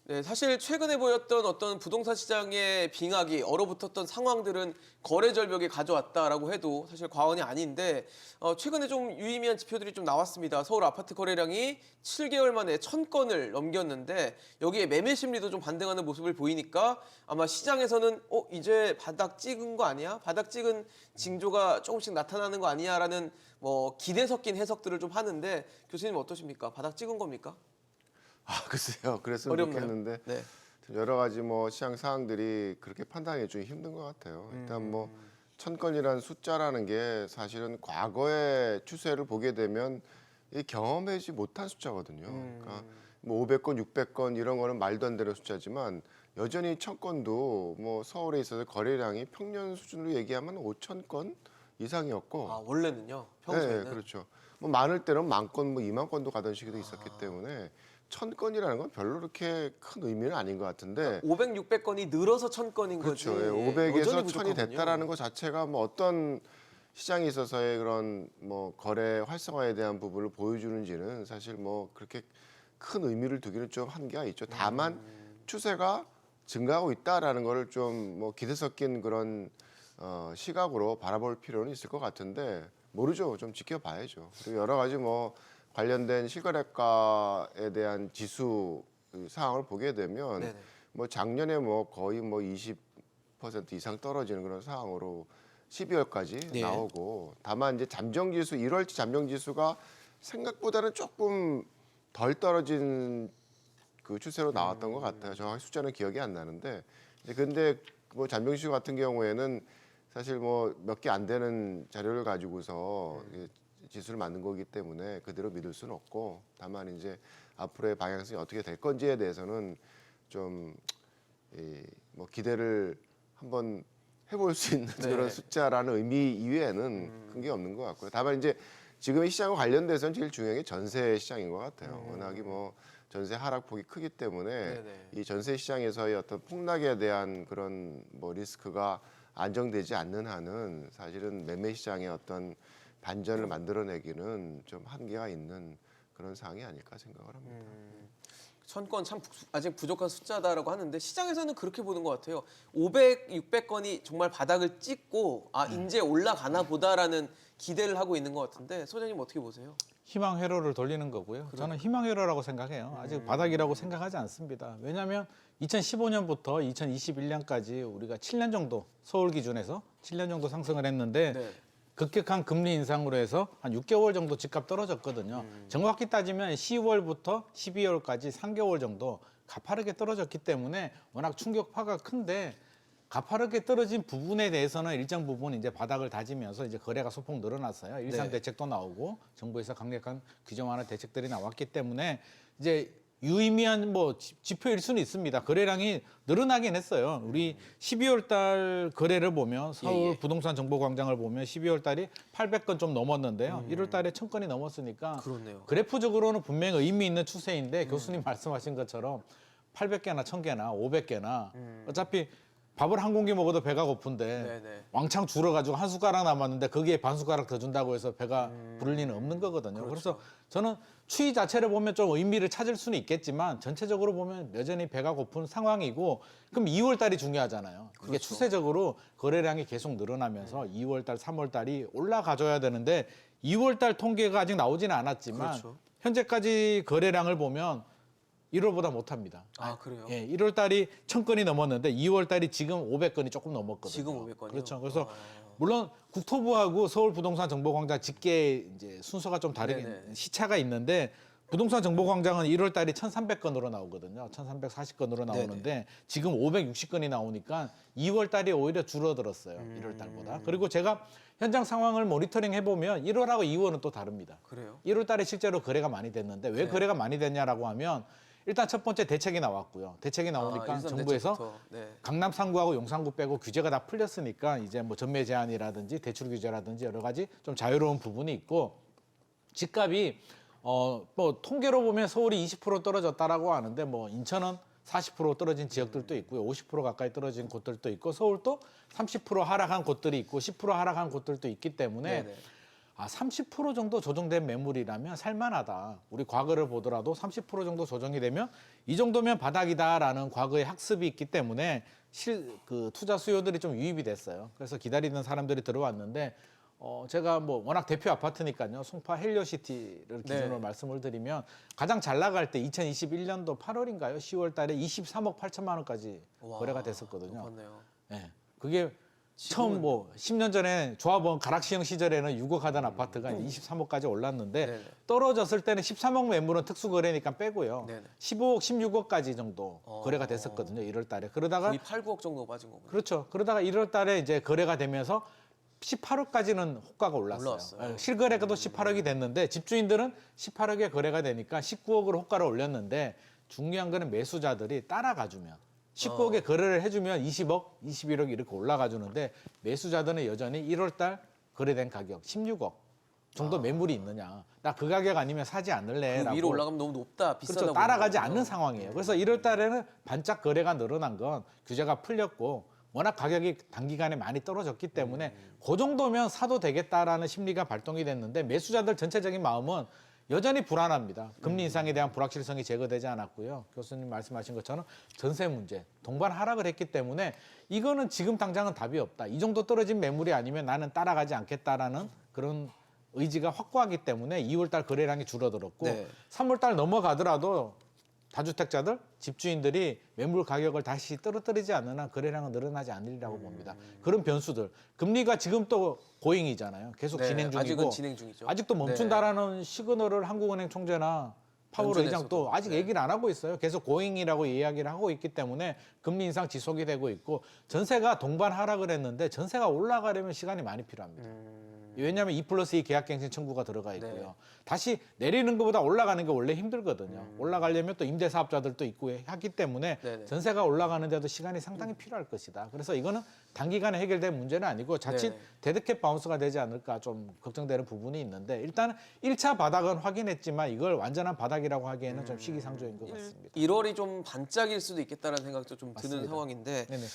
네, 사실 최근에 보였던 어떤 부동산 시장의 빙하기, 얼어붙었던 상황들은 거래 절벽에 가져왔다라고 해도 사실 과언이 아닌데 최근에 좀 유의미한 지표들이 좀 나왔습니다. 서울 아파트 거래량이 7개월 만에 1000건을 넘겼는데 여기에 매매 심리도 좀 반등하는 모습을 보이니까 아마 시장에서는 이제 바닥 찍은 거 아니야? 바닥 찍은 징조가 조금씩 나타나는 거 아니야라는 뭐 기대 섞인 해석들을 좀 하는데 교수님 어떠십니까? 바닥 찍은 겁니까? 글쎄요. 그랬으면 어렵나요? 좋겠는데 네. 여러 가지 뭐 시장 상황들이 그렇게 판단하기 좀 힘든 것 같아요. 일단 뭐 1000건이라는 숫자라는 게 사실은 과거의 추세를 보게 되면 이 경험하지 못한 숫자거든요. 그러니까 뭐 500건, 600건 이런 거는 말도 안 되는 숫자지만 여전히 1000건도 뭐 서울에 있어서 거래량이 평년 수준으로 얘기하면 5000건 이상이었고 아, 원래는요? 평소에는? 네, 그렇죠. 뭐 많을 때는 10,000건, 뭐 20,000건도 가던 시기도 있었기 때문에 1000건이라는 건 별로 그렇게 큰 의미는 아닌 것 같은데 500, 600건이 늘어서 1000건인 거지. 그렇죠. 예, 여전히 500에서 1000이 부족하군요. 됐다라는 것 자체가 뭐 어떤 시장에 있어서의 그런 뭐 거래 활성화에 대한 부분을 보여주는지는 사실 뭐 그렇게 큰 의미를 두기는 좀 한계가 있죠. 다만 추세가 증가하고 있다라는 거를 좀 뭐 기대 섞인 그런 시각으로 바라볼 필요는 있을 것 같은데 모르죠. 좀 지켜봐야죠. 그리고 여러 가지 뭐 관련된 실거래가에 대한 지수 상황을 보게 되면 네네. 뭐 작년에 뭐 거의 뭐 20% 이상 떨어지는 그런 상황으로 12월까지 네. 나오고 다만 이제 잠정지수 1월치 잠정지수가 생각보다는 조금 덜 떨어진 그 추세로 나왔던 것 같아요. 정확히 숫자는 기억이 안 나는데 이제 근데 뭐 잠정지수 같은 경우에는 사실 뭐 몇 개 안 되는 자료를 가지고서 지수를 만든 거기 때문에 그대로 믿을 수는 없고 다만 이제 앞으로의 방향성이 어떻게 될 건지에 대해서는 좀 뭐 기대를 한번 해볼 수 있는 네. 그런 숫자라는 의미 이외에는 큰 게 없는 것 같고요. 다만 이제 지금 이 시장과 관련돼서는 제일 중요한 게 전세 시장인 것 같아요. 워낙에 뭐 전세 하락폭이 크기 때문에 네네. 이 전세 시장에서의 어떤 폭락에 대한 그런 뭐 리스크가 안정되지 않는 한은 사실은 매매 시장의 어떤 반전을 만들어내기는 좀 한계가 있는 그런 상황이 아닐까 생각을 합니다. 1000건 참 아직 부족한 숫자다라고 하는데 시장에서는 그렇게 보는 것 같아요. 500, 600건이 정말 바닥을 찍고 이제 올라가나 보다라는 기대를 하고 있는 것 같은데 소장님 어떻게 보세요? 희망 회로를 돌리는 거고요. 저는 희망 회로라고 생각해요. 아직 바닥이라고 생각하지 않습니다. 왜냐하면 2015년부터 2021년까지 우리가 7년 정도 서울 기준에서 7년 정도 상승을 했는데 네. 급격한 금리 인상으로 해서 한 6개월 정도 집값 떨어졌거든요. 정확히 따지면 10월부터 12월까지 3개월 정도 가파르게 떨어졌기 때문에 워낙 충격파가 큰데 가파르게 떨어진 부분에 대해서는 일정 부분 이제 바닥을 다지면서 이제 거래가 소폭 늘어났어요. 일산 네. 대책도 나오고 정부에서 강력한 규제 완화 대책들이 나왔기 때문에 이제 유의미한 뭐 지표일 수는 있습니다. 거래량이 늘어나긴 했어요. 우리 12월 달 거래를 보면 서울 부동산 정보광장을 보면 12월 달이 800건 좀 넘었는데요. 1월 달에 1000건이 넘었으니까 그렇네요. 그래프적으로는 분명히 의미 있는 추세인데 교수님 말씀하신 것처럼 800개나 1000개나 500개나 어차피 밥을 한 공기 먹어도 배가 고픈데 네네. 왕창 줄어가지고 한 숟가락 남았는데 거기에 반 숟가락 더 준다고 해서 배가 부를 리는 없는 거거든요. 그래서 저는 추이 자체를 보면 좀 의미를 찾을 수는 있겠지만 전체적으로 보면 여전히 배가 고픈 상황이고 그럼 2월 달이 중요하잖아요. 이게 추세적으로 거래량이 계속 늘어나면서 2월 달, 3월 달이 올라가줘야 되는데 2월 달 통계가 아직 나오지는 않았지만 그렇죠. 현재까지 거래량을 보면 1월보다 못합니다. 아, 그래요? 예, 1월 달이 1000건이 넘었는데 2월 달이 지금 500건이 조금 넘었거든요. 지금 500건이요? 그렇죠. 그래서 물론 국토부하고 서울부동산정보광장 집계 이제 순서가 좀 다르긴 네네. 시차가 있는데 부동산 정보광장은 1월 달이 1300건으로 나오거든요. 1340건으로 나오는데 지금 560건이 나오니까 2월 달이 오히려 줄어들었어요. 1월 달보다. 그리고 제가 현장 상황을 모니터링 해보면 1월하고 2월은 또 다릅니다. 그래요? 1월 달에 실제로 거래가 많이 됐는데 왜 거래가 많이 됐냐라고 하면 일단 첫 번째 대책이 나왔고요. 대책이 나오니까 일선 정부에서 대책부터. 네. 강남 3구하고 용산구 빼고 규제가 다 풀렸으니까 이제 뭐 전매 제한이라든지 대출 규제라든지 여러 가지 좀 자유로운 부분이 있고 집값이 뭐 통계로 보면 서울이 20% 떨어졌다라고 하는데 뭐 인천은 40% 떨어진 지역들도 있고요. 50% 가까이 떨어진 곳들도 있고 서울도 30% 하락한 곳들이 있고 10% 하락한 곳들도 있기 때문에 네네. 30% 정도 조정된 매물이라면 살만하다. 우리 과거를 보더라도 30% 정도 조정이 되면 이 정도면 바닥이다라는 과거의 학습이 있기 때문에 그 투자 수요들이 좀 유입이 됐어요. 그래서 기다리는 사람들이 들어왔는데 제가 뭐 워낙 대표 아파트니까요. 송파 헬리오시티를 기준으로 네. 말씀을 드리면 가장 잘 나갈 때 2021년도 8월인가요? 10월 달에 23억 8천만 원까지 와, 거래가 됐었거든요. 높았네요. 네. 그게 처음 뭐 10년 전에 조합원 가락시형 시절에는 6억 하던 아파트가 이제 23억까지 올랐는데 네네. 떨어졌을 때는 13억 매물은 특수 거래니까 빼고요. 네네. 15억, 16억까지 정도 거래가 됐었거든요. 1월 달에. 그러다가 거의 8, 9억 정도 빠진 거군요. 그렇죠. 그러다가 1월 달에 이제 거래가 되면서 18억까지는 호가가 올랐어요. 올라왔어요. 실거래가도 18억이 됐는데 집주인들은 18억에 거래가 되니까 19억으로 호가를 올렸는데 중요한 거는 매수자들이 따라가주면 19억에 거래를 해주면 20억, 21억 이렇게 올라가 주는데 매수자들은 여전히 1월 달 거래된 가격 16억 정도 매물이 있느냐. 나 그 가격 아니면 사지 않을래. 그 위로 올라가면 너무 높다, 비싸다. 그렇죠. 따라가지 않는 상황이에요. 그래서 1월 달에는 반짝 거래가 늘어난 건 규제가 풀렸고 워낙 가격이 단기간에 많이 떨어졌기 때문에 그 정도면 사도 되겠다라는 심리가 발동이 됐는데 매수자들 전체적인 마음은 여전히 불안합니다. 금리 인상에 대한 불확실성이 제거되지 않았고요. 교수님 말씀하신 것처럼 전세 문제, 동반 하락을 했기 때문에 이거는 지금 당장은 답이 없다. 이 정도 떨어진 매물이 아니면 나는 따라가지 않겠다라는 그런 의지가 확고하기 때문에 2월 달 거래량이 줄어들었고 네. 3월 달 넘어가더라도 다주택자들, 집주인들이 매물 가격을 다시 떨어뜨리지 않는 한 거래량은 늘어나지 않으리라고 봅니다. 그런 변수들. 금리가 지금 또 고잉이잖아요. 계속 네, 진행 중이고. 아직은 진행 중이죠. 아직도 멈춘다라는 시그널을 한국은행 총재나 파월 의장도 아직 네. 얘기를 안 하고 있어요. 계속 고잉이라고 이야기를 하고 있기 때문에 금리 인상 지속이 되고 있고 전세가 동반 하락을 했는데 전세가 올라가려면 시간이 많이 필요합니다. 왜냐하면 2+2 계약갱신 청구가 들어가 있고요. 네. 다시 내리는 것보다 올라가는 게 원래 힘들거든요. 올라가려면 또 임대사업자들도 있고 하기 때문에 네네. 전세가 올라가는데도 시간이 상당히 필요할 것이다. 그래서 이거는 단기간에 해결될 문제는 아니고 자칫 네네. 데드캣 바운스가 되지 않을까 좀 걱정되는 부분이 있는데 일단 1차 바닥은 확인했지만 이걸 완전한 바닥이라고 하기에는 좀 시기상조인 것 같습니다. 1월이 좀 반짝일 수도 있겠다는 생각도 좀 드는 맞습니다. 상황인데 네네.